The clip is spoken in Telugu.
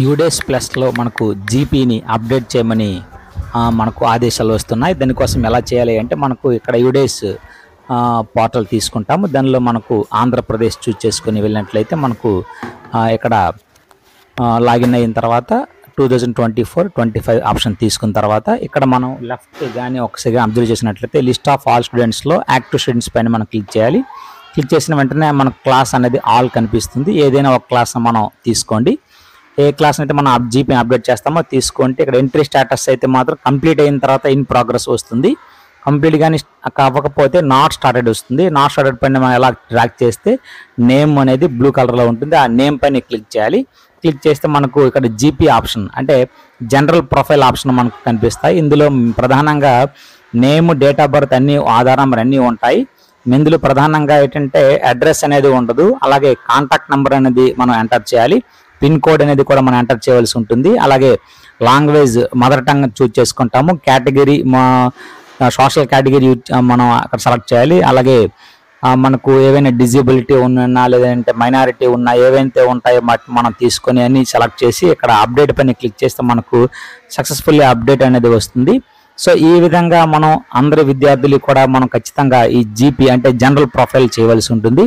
యూడేస్ ప్లస్లో మనకు జీపీని అప్డేట్ చేయమని మనకు ఆదేశాలు వస్తున్నాయి. దానికోసం ఎలా చేయాలి అంటే మనకు ఇక్కడ యూడేస్ పోర్టల్ తీసుకుంటాము. దానిలో మనకు ఆంధ్రప్రదేశ్ చూస్ చేసుకుని వెళ్ళినట్లయితే మనకు ఇక్కడ లాగిన్ అయిన తర్వాత 2024-25 ఆప్షన్ తీసుకున్న తర్వాత ఇక్కడ మనం లెఫ్ట్ కానీ ఒకసారి అబ్జర్వ్ చేసినట్లయితే లిస్ట్ ఆఫ్ ఆల్ స్టూడెంట్స్లో యాక్టివ్ స్టూడెంట్స్ పైన మనం క్లిక్ చేయాలి. క్లిక్ చేసిన వెంటనే మన క్లాస్ అనేది ఆల్ కనిపిస్తుంది. ఏదైనా ఒక క్లాస్ మనం తీసుకోండి. ఏ క్లాస్ అయితే మనం జీపీని అప్డేట్ చేస్తామో తీసుకుంటే ఇక్కడ ఎంట్రీ స్టేటస్ అయితే మాత్రం కంప్లీట్ అయిన తర్వాత ఇన్ ప్రోగ్రెస్ వస్తుంది. కంప్లీట్ కానీ కాకపోతే నాట్ స్టార్టెడ్ వస్తుంది. నాట్ స్టార్టెడ్ పైన మనం ఎలా ట్రాక్ చేస్తే నేమ్ అనేది బ్లూ కలర్లో ఉంటుంది. ఆ నేమ్ పైన క్లిక్ చేయాలి. క్లిక్ చేస్తే మనకు ఇక్కడ జీపీ ఆప్షన్ అంటే జనరల్ ప్రొఫైల్ ఆప్షన్ మనకు కనిపిస్తాయి. ఇందులో ప్రధానంగా నేమ్, డేట్ ఆఫ్ బర్త్ అన్ని ఆధార్ నెంబర్ అన్నీ ఉంటాయి. ఇందులో ప్రధానంగా ఏంటంటే అడ్రస్ అనేది ఉండదు. అలాగే కాంటాక్ట్ నెంబర్ అనేది మనం ఎంటర్ చేయాలి. పిన్ కోడ్ అనేది కూడా మనం ఎంటర్ చేయవలసి ఉంటుంది. అలాగే లాంగ్వేజ్ మదర్ టంగ్ చూజ్ చేసుకుంటాము. కేటగిరీ సోషల్ కేటగిరీ మనం అక్కడ సెలెక్ట్ చేయాలి. అలాగే మనకు ఏవైనా డిజబిలిటీ ఉన్నా లేదంటే మైనారిటీ ఉన్నా ఏవైతే ఉంటాయో మనం తీసుకొని అన్ని సెలెక్ట్ చేసి ఇక్కడ అప్డేట్ పైన క్లిక్ చేస్తే మనకు సక్సెస్ఫుల్లీ అప్డేట్ అనేది వస్తుంది. సో ఈ విధంగా మనం అందరి విద్యార్థులు కూడా మనం ఖచ్చితంగా ఈ జీపీ అంటే జనరల్ ప్రొఫైల్ చేయవలసి ఉంటుంది.